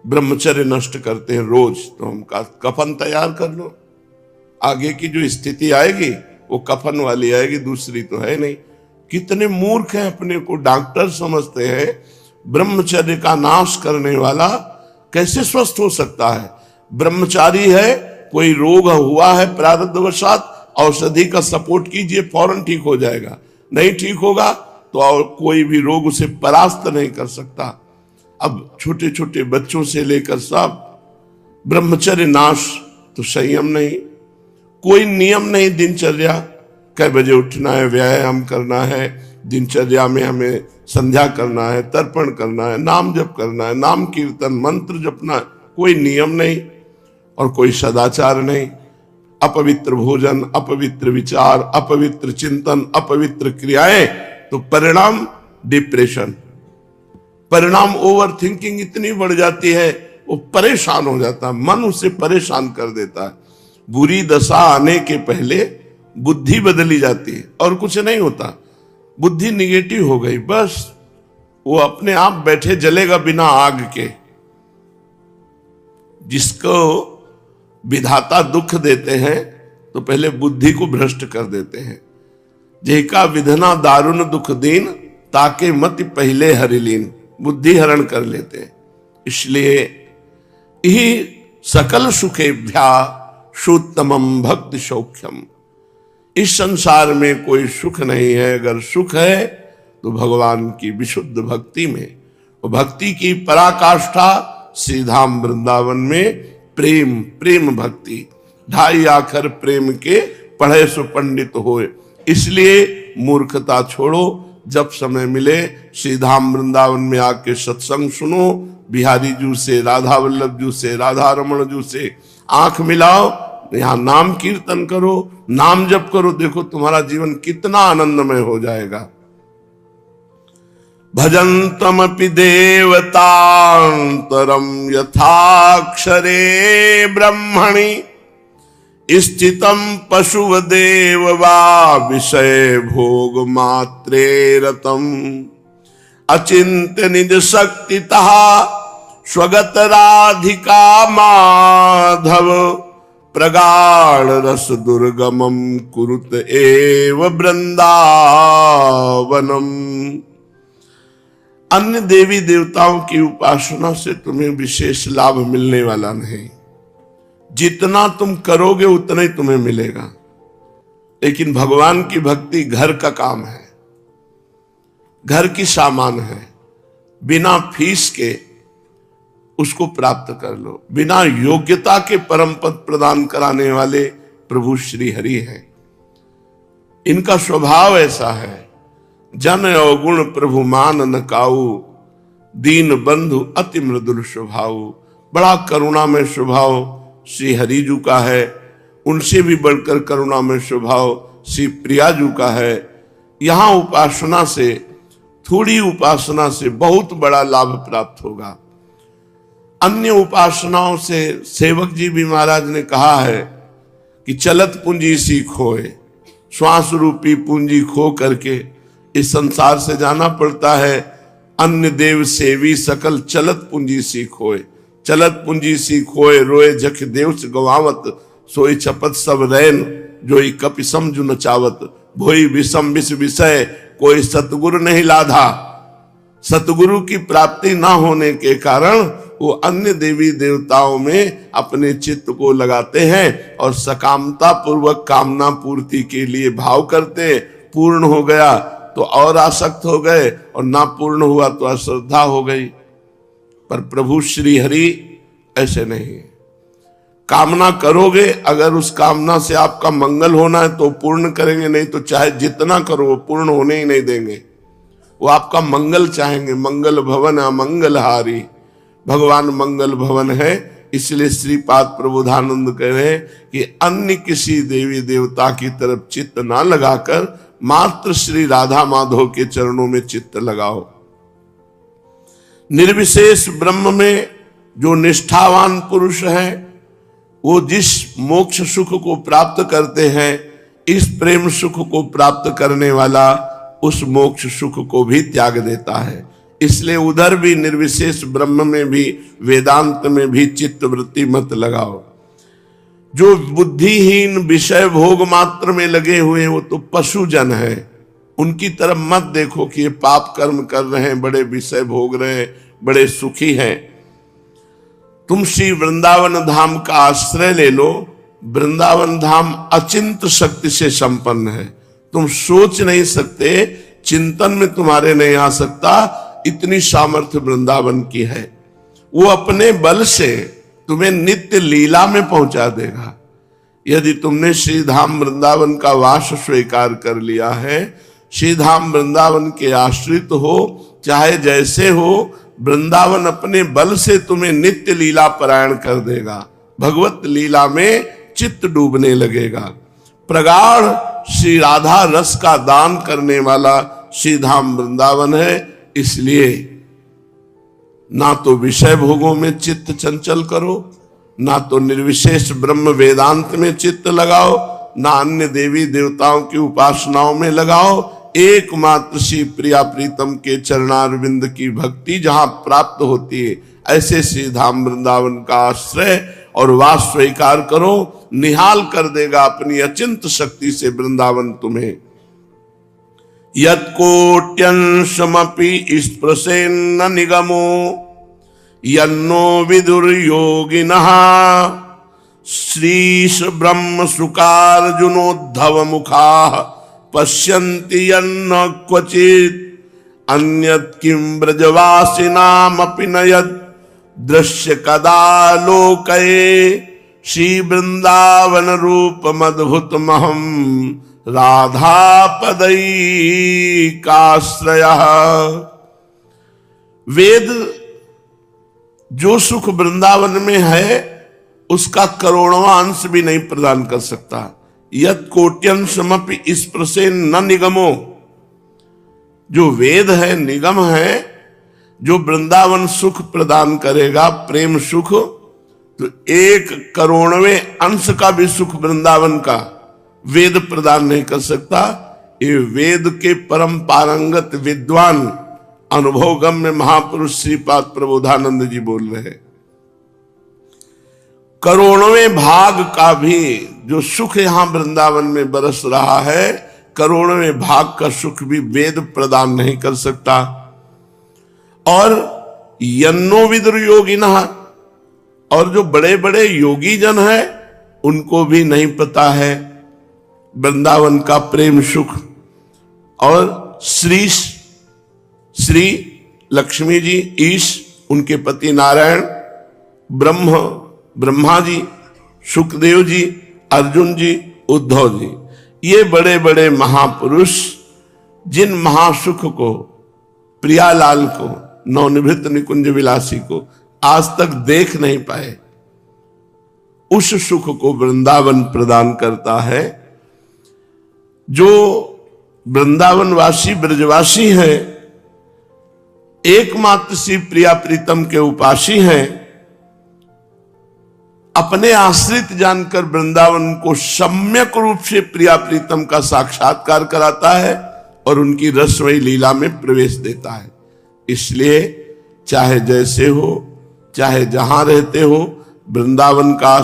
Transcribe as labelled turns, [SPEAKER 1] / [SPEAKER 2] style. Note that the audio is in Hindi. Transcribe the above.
[SPEAKER 1] ब्रह्मचर्य नष्ट करते हैं रोज, तो हम कफन तैयार कर लो। आगे की जो स्थिति आएगी वो कफन वाली आएगी, दूसरी तो है नहीं। कितने मूर्ख हैं, अपने को डॉक्टर समझते हैं। ब्रह्मचर्य का नाश करने वाला कैसे स्वस्थ हो सकता है? ब्रह्मचारी है, कोई रोग हुआ है प्रारब्धवशात, औषधि का सपोर्ट कीजिए, फौरन ठीक हो जाएगा। नहीं ठीक होगा तो और कोई भी रोग उसे परास्त नहीं कर सकता। अब छोटे छोटे बच्चों से लेकर सब ब्रह्मचर्य नाश, तो संयम नहीं, कोई नियम नहीं। दिनचर्या कै बजे उठना है, व्यायाम करना है, दिनचर्या में हमें संध्या करना है, तर्पण करना है, नाम जप करना है, नाम कीर्तन मंत्र जपना है, कोई नियम नहीं और कोई सदाचार नहीं। अपवित्र भोजन, अपवित्र विचार, अपवित्र चिंतन, अपवित्र क्रियाएं, तो परिणाम डिप्रेशन, परिणाम ओवर थिंकिंग इतनी बढ़ जाती है, वो परेशान हो जाता है, मन उसे परेशान कर देता है। बुरी दशा आने के पहले बुद्धि बदली जाती है और कुछ नहीं होता। बुद्धि निगेटिव हो गई, बस वो अपने आप बैठे जलेगा बिना आग के। जिसको विधाता दुख देते हैं तो पहले बुद्धि को भ्रष्ट कर देते हैं। जेका विधना दारुण दुख दीन, ताके मति पहले हरिलीन, बुद्धि हरण कर लेते हैं। इसलिए ही सकल सुखेभ्या सुतमम भक्ति सौख्यम। इस संसार में कोई सुख नहीं है, अगर सुख है तो भगवान की विशुद्ध भक्ति में। वो भक्ति की पराकाष्ठा श्री धाम वृंदावन में प्रेम, प्रेम भक्ति, ढाई आखर प्रेम के पढ़े सो पंडित होए। इसलिए मूर्खता छोड़ो, जब समय मिले श्री धाम वृंदावन में आके सत्संग सुनो, बिहारी जू से, राधा वल्लभ जू से, राधा रमण जू से आंख मिलाओ, यहाँ नाम कीर्तन करो, नाम जप करो, देखो तुम्हारा जीवन कितना आनंदमय हो जाएगा। भजन्तमपि देवतान्तरं यथाक्षरे ब्रह्मणि, स्थितं पशुवदेव वा विषय भोग मात्रे रतम्। अचिन्त्य निज शक्तितः स्वगत राधिका माधव, प्रगाढ़ रस दुर्गमं कुरुत एव वृंदावनम। अन्य देवी देवताओं की उपासना से तुम्हें विशेष लाभ मिलने वाला नहीं। जितना तुम करोगे उतना ही तुम्हें मिलेगा। लेकिन भगवान की भक्ति घर का काम है, घर की सामान है। बिना फीस के उसको प्राप्त कर लो। बिना योग्यता के परम पद प्रदान कराने वाले प्रभु श्री हरि हैं। इनका स्वभाव ऐसा है, जन अवगुण प्रभु मान न काऊ, दीन बंधु अति मृदुल स्वभाव। बड़ा करुणामय स्वभाव श्री हरिजू का है। उनसे भी बढ़कर करुणामय स्वभाव श्री प्रियाजू का है। यहाँ उपासना से, थोड़ी उपासना से बहुत बड़ा लाभ प्राप्त होगा। अन्य उपासनाओं से सेवक जी भी महाराज ने कहा है कि चलत पूंजी सी खोए, श्वास रूपी पूंजी खो करके इस संसार से जाना पड़ता है। अन्य देव सेवी सकल चलत पूंजी सी खोए, चलत पूंजी सी खोए, रोए जख देव से गवावत, सोई छपत सब रैन, जोई कपि समझु नचावत, भोई विषम विष विषय, कोई सतगुरु नहीं लाधा। सतगुरु की प्राप्ति ना होने के कारण वो अन्य देवी देवताओं में अपने चित्त को लगाते हैं और सकामता पूर्वक कामना पूर्ति के लिए भाव करते। पूर्ण हो गया तो और आसक्त हो गए और ना पूर्ण हुआ तो अश्रद्धा हो गई। पर प्रभु श्री हरि ऐसे नहीं। कामना करोगे, अगर उस कामना से आपका मंगल होना है तो पूर्ण करेंगे, नहीं तो चाहे जितना करो वो पूर्ण होने ही नहीं देंगे। वो आपका मंगल चाहेंगे। मंगल भवन अमंगल हारी, भगवान मंगल भवन है। इसलिए श्रीपाद प्रबोधानंद कह रहे हैं कि अन्य किसी देवी देवता की तरफ चित्त ना लगाकर मात्र श्री राधा माधव के चरणों में चित्त लगाओ। निर्विशेष ब्रह्म में जो निष्ठावान पुरुष है, वो जिस मोक्ष सुख को प्राप्त करते हैं, इस प्रेम सुख को प्राप्त करने वाला उस मोक्ष सुख को भी त्याग देता है। इसलिए उधर भी निर्विशेष ब्रह्म में भी वेदांत में भी चित्त वृत्ति मत लगाओ। जो बुद्धिहीन विषय भोग मात्र में लगे हुए हैं वो तो पशु जन है, उनकी तरफ मत देखो कि ये पाप कर्म कर रहे हैं, बड़े विषय भोग रहे हैं, बड़े सुखी हैं। तुम श्री वृंदावन धाम का आश्रय ले लो। वृंदावन धाम अचिंत शक्ति से संपन्न है, तुम सोच नहीं सकते, चिंतन में तुम्हारे नहीं आ सकता, इतनी सामर्थ्य वृंदावन की है। वो अपने बल से तुम्हें नित्य लीला में पहुंचा देगा। यदि तुमने श्रीधाम वृंदावन का वास स्वीकार कर लिया है, श्रीधाम वृंदावन के आश्रित हो, चाहे जैसे हो, वृंदावन अपने बल से तुम्हें नित्य लीला परायण कर देगा। भगवत लीला में चित्त डूबने लगेगा। प्रगाढ़ श्री राधा रस का दान करने वाला श्रीधाम वृंदावन है। इसलिए ना तो विषय भोगों में चित्त चंचल करो, ना तो निर्विशेष ब्रह्म वेदांत में चित्त लगाओ, ना अन्य देवी देवताओं की उपासनाओं में लगाओ। एकमात्र श्री प्रिया प्रीतम के चरणारविंद की भक्ति जहां प्राप्त होती है, ऐसे श्री धाम वृंदावन का आश्रय और वास स्वीकार करो। निहाल कर देगा अपनी अचिंत शक्ति से वृंदावन तुम्हें। यत्कोट्यंशमपि स्पृशेन्न निगमो यन्नो विदुर्योगिनः श्रीश ब्रह्म शुकार्जुनोद्धव मुखाः पश्यन्ति यन्न क्वचित् अन्यत् किं ब्रजवासिनामपि न यद् दृश्य कदा लोकये श्री वृंदावन रूपमद्भुतमहं राधापदैकाश्रयः। वेद जो सुख वृंदावन में है उसका करोड़वां अंश भी नहीं प्रदान कर सकता। यत् कोट्यंशमपि स्पृशेन न निगमो, जो वेद है, निगम है, जो वृंदावन सुख प्रदान करेगा, प्रेम सुख, तो 1 करोड़वें अंश का भी सुख वृंदावन का वेद प्रदान नहीं कर सकता। ये वेद के परम पारंगत विद्वान अनुभवगम्य महापुरुष श्रीपाद प्रबोधानंद जी बोल रहे हैं। करोड़वें भाग का भी जो सुख यहां वृंदावन में बरस रहा है, करोड़वें भाग का सुख भी वेद प्रदान नहीं कर सकता। और यन्नो विदुर योगिनः, और जो बड़े बड़े योगी जन हैं उनको भी नहीं पता है वृंदावन का प्रेम सुख। और श्री लक्ष्मी जी, ईश, उनके पति नारायण, ब्रह्मा जी, सुखदेव जी, अर्जुन जी, उद्धव जी, ये बड़े बड़े महापुरुष जिन महासुख को, प्रियालाल को, नवनिभृत निकुंज विलासी को आज तक देख नहीं पाए, उस सुख को वृंदावन प्रदान करता है। जो वृंदावनवासी ब्रजवासी हैं, एकमात्र श्री प्रिया प्रीतम के उपासी हैं, अपने आश्रित जानकर वृंदावन को सम्यक रूप से प्रिया प्रीतम का साक्षात्कार कराता है और उनकी रसमयी लीला में प्रवेश देता है। इसलिए चाहे जैसे हो, चाहे जहां रहते हो, वृंदावन का